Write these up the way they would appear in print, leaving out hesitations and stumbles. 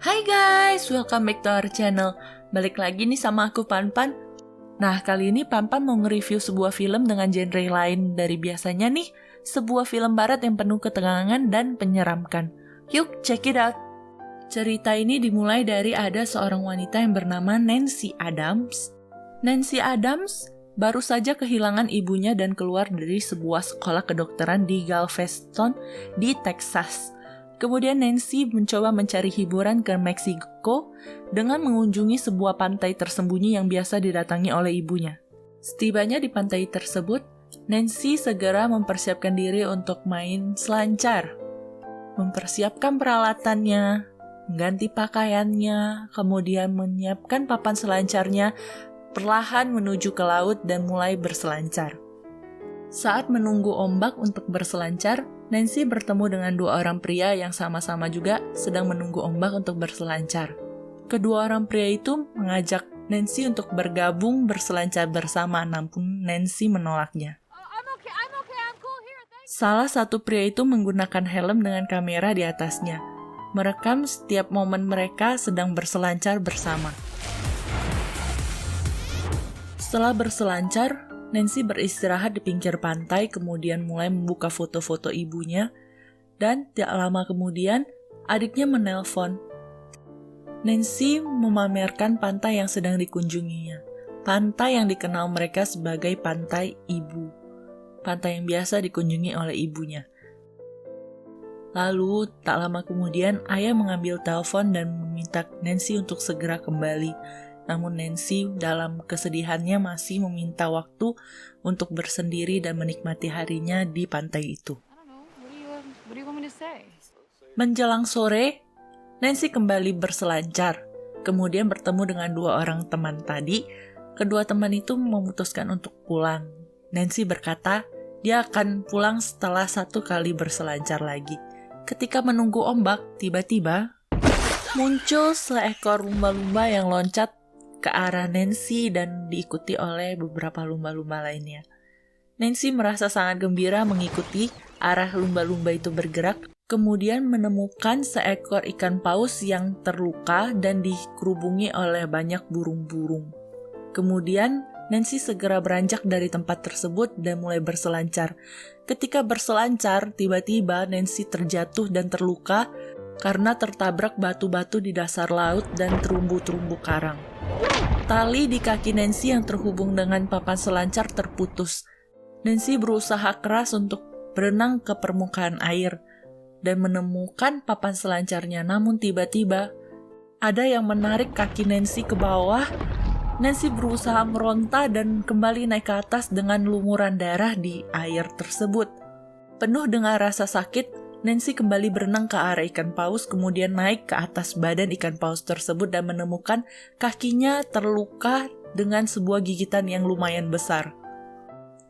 Hai guys, welcome back to our channel. Balik lagi nih sama aku Panpan. Nah, kali ini Panpan mau nge-review sebuah film dengan genre lain dari biasanya nih. Sebuah film barat yang penuh ketegangan dan menyeramkan. Yuk, check it out. Cerita ini dimulai dari ada seorang wanita yang bernama Nancy Adams. Nancy Adams baru saja kehilangan ibunya dan keluar dari sebuah sekolah kedokteran di Galveston di Texas. Kemudian Nancy mencoba mencari hiburan ke Meksiko dengan mengunjungi sebuah pantai tersembunyi yang biasa didatangi oleh ibunya. Setibanya di pantai tersebut, Nancy segera mempersiapkan diri untuk main selancar. Mempersiapkan peralatannya, mengganti pakaiannya, kemudian menyiapkan papan selancarnya, perlahan menuju ke laut dan mulai berselancar. Saat menunggu ombak untuk berselancar, Nancy bertemu dengan dua orang pria yang sama-sama juga sedang menunggu ombak untuk berselancar. Kedua orang pria itu mengajak Nancy untuk bergabung berselancar bersama, namun Nancy menolaknya. Salah satu pria itu menggunakan helm dengan kamera di atasnya, merekam setiap momen mereka sedang berselancar bersama. Setelah berselancar, Nancy beristirahat di pinggir pantai, kemudian mulai membuka foto-foto ibunya, dan tidak lama kemudian adiknya menelpon. Nancy memamerkan pantai yang sedang dikunjunginya, pantai yang dikenal mereka sebagai pantai ibu, pantai yang biasa dikunjungi oleh ibunya. Lalu, tak lama kemudian, ayah mengambil telepon dan meminta Nancy untuk segera kembali. Namun Nancy dalam kesedihannya masih meminta waktu untuk bersendiri dan menikmati harinya di pantai itu. Menjelang sore, Nancy kembali berselancar. Kemudian bertemu dengan dua orang teman tadi. Kedua teman itu memutuskan untuk pulang. Nancy berkata, dia akan pulang setelah 1 kali berselancar lagi. Ketika menunggu ombak, tiba-tiba muncul seekor lumba-lumba yang loncat ke arah Nancy dan diikuti oleh beberapa lumba-lumba lainnya. Nancy merasa sangat gembira mengikuti arah lumba-lumba itu bergerak, kemudian menemukan seekor ikan paus yang terluka dan dikerubungi oleh banyak burung-burung. Kemudian Nancy segera beranjak dari tempat tersebut dan mulai berselancar. Ketika berselancar, tiba-tiba Nancy terjatuh dan terluka karena tertabrak batu-batu di dasar laut dan terumbu-terumbu karang. Tali di kaki Nancy yang terhubung dengan papan selancar terputus. Nancy berusaha keras untuk berenang ke permukaan air dan menemukan papan selancarnya, namun tiba-tiba ada yang menarik kaki Nancy ke bawah. Nancy berusaha meronta dan kembali naik ke atas dengan lumuran darah di air tersebut. Penuh dengan rasa sakit, Nancy kembali berenang ke arah ikan paus, kemudian naik ke atas badan ikan paus tersebut dan menemukan kakinya terluka dengan sebuah gigitan yang lumayan besar.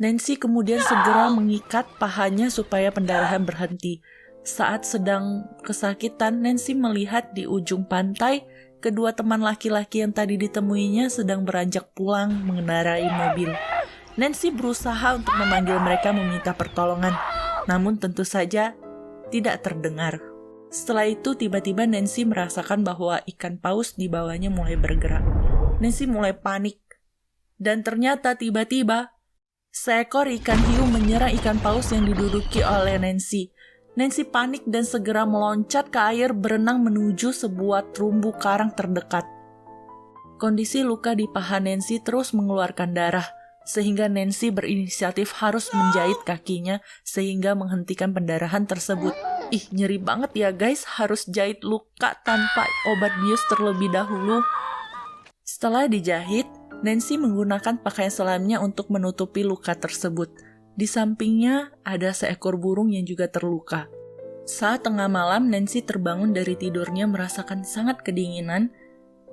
Nancy kemudian segera mengikat pahanya supaya pendarahan berhenti. Saat sedang kesakitan, Nancy melihat di ujung pantai, kedua teman laki-laki yang tadi ditemuinya sedang beranjak pulang mengendarai mobil. Nancy berusaha untuk memanggil mereka meminta pertolongan, namun tentu saja tidak terdengar. Setelah itu tiba-tiba Nancy merasakan bahwa ikan paus di bawahnya mulai bergerak. Nancy mulai panik. Dan ternyata tiba-tiba seekor ikan hiu menyerang ikan paus yang diduduki oleh Nancy. Nancy panik dan segera meloncat ke air berenang menuju sebuah terumbu karang terdekat. Kondisi luka di paha Nancy terus mengeluarkan darah, sehingga Nancy berinisiatif harus menjahit kakinya sehingga menghentikan pendarahan tersebut. Ih, nyeri banget ya guys, harus jahit luka tanpa obat bius terlebih dahulu. Setelah dijahit, Nancy menggunakan pakaian selamnya untuk menutupi luka tersebut. Di sampingnya ada seekor burung yang juga terluka. Saat tengah malam, Nancy terbangun dari tidurnya merasakan sangat kedinginan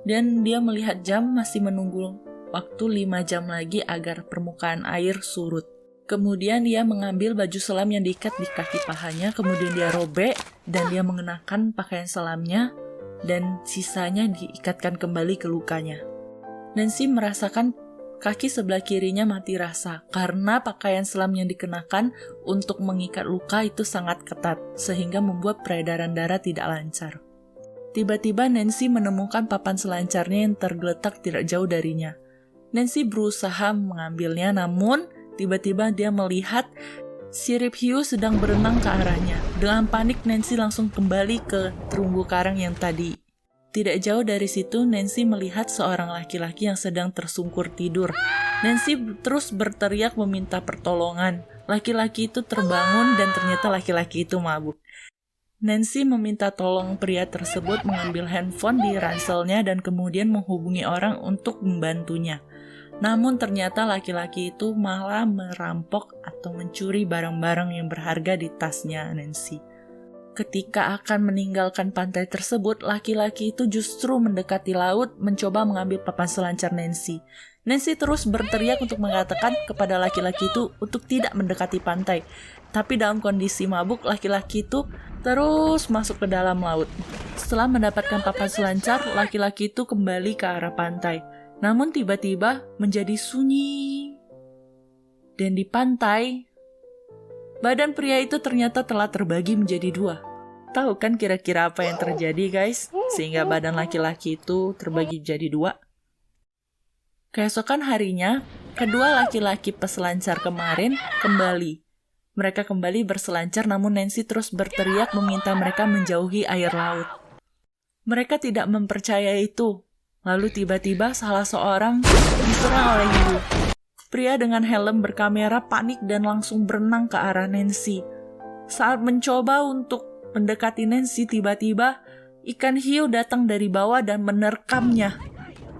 dan dia melihat jam masih menunggu waktu 5 jam lagi agar permukaan air surut. Kemudian dia mengambil baju selam yang diikat di kaki pahanya, kemudian dia robek dan dia mengenakan pakaian selamnya dan sisanya diikatkan kembali ke lukanya. Nancy merasakan kaki sebelah kirinya mati rasa karena pakaian selam yang dikenakan untuk mengikat luka itu sangat ketat sehingga membuat peredaran darah tidak lancar. Tiba-tiba Nancy menemukan papan selancarnya yang tergeletak tidak jauh darinya. Nancy berusaha mengambilnya, namun tiba-tiba dia melihat sirip hiu sedang berenang ke arahnya. Dengan panik, Nancy langsung kembali ke terumbu karang yang tadi. Tidak jauh dari situ, Nancy melihat seorang laki-laki yang sedang tersungkur tidur. Nancy terus berteriak meminta pertolongan. Laki-laki itu terbangun dan ternyata laki-laki itu mabuk. Nancy meminta tolong pria tersebut mengambil handphone di ranselnya dan kemudian menghubungi orang untuk membantunya. Namun ternyata laki-laki itu malah merampok atau mencuri barang-barang yang berharga di tasnya Nancy. Ketika akan meninggalkan pantai tersebut, laki-laki itu justru mendekati laut mencoba mengambil papan selancar Nancy. Nancy terus berteriak untuk mengatakan kepada laki-laki itu untuk tidak mendekati pantai. Tapi dalam kondisi mabuk, laki-laki itu terus masuk ke dalam laut. Setelah mendapatkan papan selancar, laki-laki itu kembali ke arah pantai. Namun tiba-tiba menjadi sunyi. Dan di pantai, badan pria itu ternyata telah terbagi menjadi dua. Tahu kan kira-kira apa yang terjadi, guys? Sehingga badan laki-laki itu terbagi menjadi dua. Keesokan harinya, kedua laki-laki peselancar kemarin kembali. Mereka kembali berselancar, namun Nancy terus berteriak meminta mereka menjauhi air laut. Mereka tidak mempercayai itu. Lalu tiba-tiba salah seorang diserang oleh hiu. Pria dengan helm berkamera panik dan langsung berenang ke arah Nancy. Saat mencoba untuk mendekati Nancy, tiba-tiba ikan hiu datang dari bawah dan menerkamnya.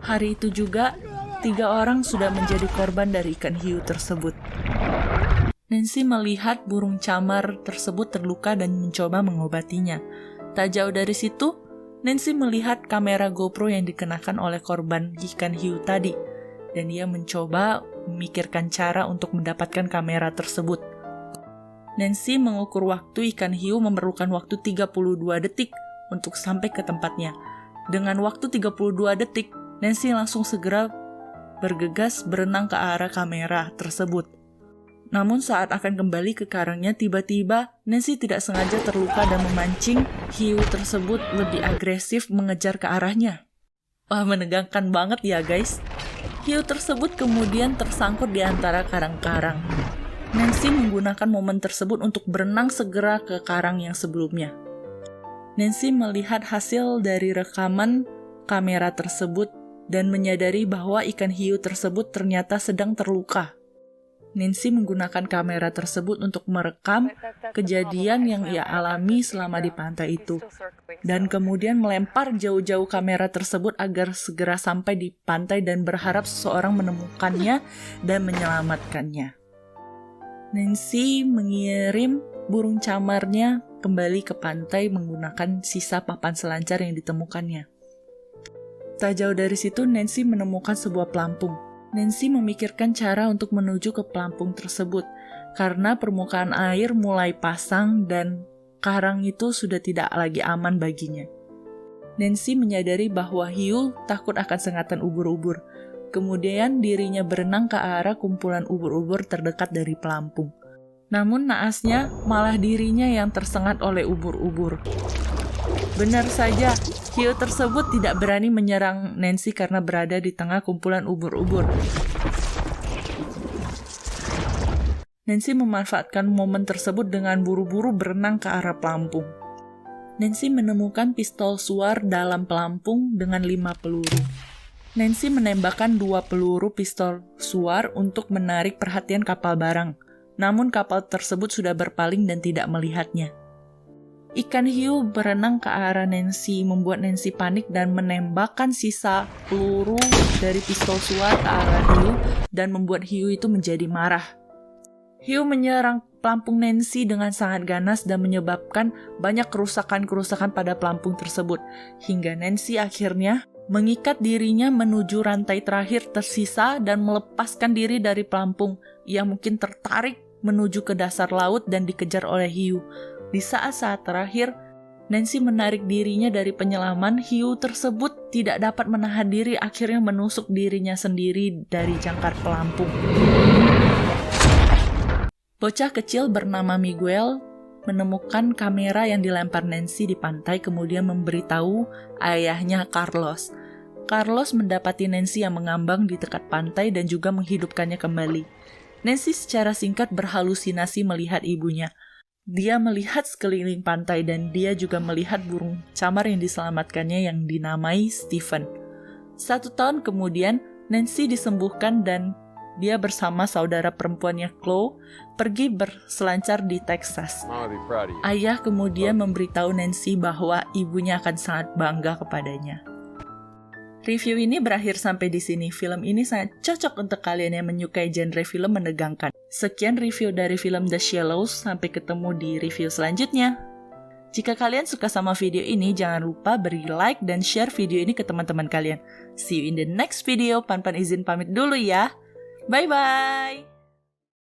Hari itu juga, 3 orang sudah menjadi korban dari ikan hiu tersebut. Nancy melihat burung camar tersebut terluka dan mencoba mengobatinya. Tak jauh dari situ, Nancy melihat kamera GoPro yang dikenakan oleh korban ikan hiu tadi, dan dia mencoba memikirkan cara untuk mendapatkan kamera tersebut. Nancy mengukur waktu ikan hiu memerlukan waktu 32 detik untuk sampai ke tempatnya. Dengan waktu 32 detik, Nancy langsung segera bergegas berenang ke arah kamera tersebut. Namun saat akan kembali ke karangnya, tiba-tiba Nancy tidak sengaja terluka dan memancing hiu tersebut lebih agresif mengejar ke arahnya. Wah, menegangkan banget ya guys. Hiu tersebut kemudian tersangkut di antara karang-karang. Nancy menggunakan momen tersebut untuk berenang segera ke karang yang sebelumnya. Nancy melihat hasil dari rekaman kamera tersebut dan menyadari bahwa ikan hiu tersebut ternyata sedang terluka. Nancy menggunakan kamera tersebut untuk merekam kejadian yang ia alami selama di pantai itu, dan kemudian melempar jauh-jauh kamera tersebut agar segera sampai di pantai dan berharap seseorang menemukannya dan menyelamatkannya. Nancy mengirim burung camarnya kembali ke pantai menggunakan sisa papan selancar yang ditemukannya. Tak jauh dari situ, Nancy menemukan sebuah pelampung. Nancy memikirkan cara untuk menuju ke pelampung tersebut, karena permukaan air mulai pasang dan karang itu sudah tidak lagi aman baginya. Nancy menyadari bahwa hiu takut akan sengatan ubur-ubur. Kemudian dirinya berenang ke arah kumpulan ubur-ubur terdekat dari pelampung. Namun naasnya malah dirinya yang tersengat oleh ubur-ubur. Benar saja, hiu tersebut tidak berani menyerang Nancy karena berada di tengah kumpulan ubur-ubur. Nancy memanfaatkan momen tersebut dengan buru-buru berenang ke arah pelampung. Nancy menemukan pistol suar dalam pelampung dengan 5 peluru. Nancy menembakkan 2 peluru pistol suar untuk menarik perhatian kapal barang. Namun kapal tersebut sudah berpaling dan tidak melihatnya. Ikan hiu berenang ke arah Nancy, membuat Nancy panik dan menembakkan sisa peluru dari pistol suar ke arah hiu dan membuat hiu itu menjadi marah. Hiu menyerang pelampung Nancy dengan sangat ganas dan menyebabkan banyak kerusakan-kerusakan pada pelampung tersebut, hingga Nancy akhirnya mengikat dirinya menuju rantai terakhir tersisa dan melepaskan diri dari pelampung. Ia mungkin tertarik menuju ke dasar laut dan dikejar oleh hiu. Di saat-saat terakhir, Nancy menarik dirinya dari penyelaman. Hiu tersebut tidak dapat menahan diri, akhirnya menusuk dirinya sendiri dari jangkar pelampung. Bocah kecil bernama Miguel menemukan kamera yang dilempar Nancy di pantai kemudian memberitahu ayahnya Carlos. Carlos mendapati Nancy yang mengambang di dekat pantai dan juga menghidupkannya kembali. Nancy secara singkat berhalusinasi melihat ibunya. Dia melihat sekeliling pantai dan dia juga melihat burung camar yang diselamatkannya yang dinamai Stephen. 1 tahun kemudian, Nancy disembuhkan dan dia bersama saudara perempuannya Chloe pergi berselancar di Texas. Ayah kemudian memberitahu Nancy bahwa ibunya akan sangat bangga kepadanya. Review ini berakhir sampai di sini. Film ini sangat cocok untuk kalian yang menyukai genre film menegangkan. Sekian review dari film The Shallows, sampai ketemu di review selanjutnya. Jika kalian suka sama video ini, jangan lupa beri like dan share video ini ke teman-teman kalian. See you in the next video. Pan izin pamit dulu ya. Bye-bye!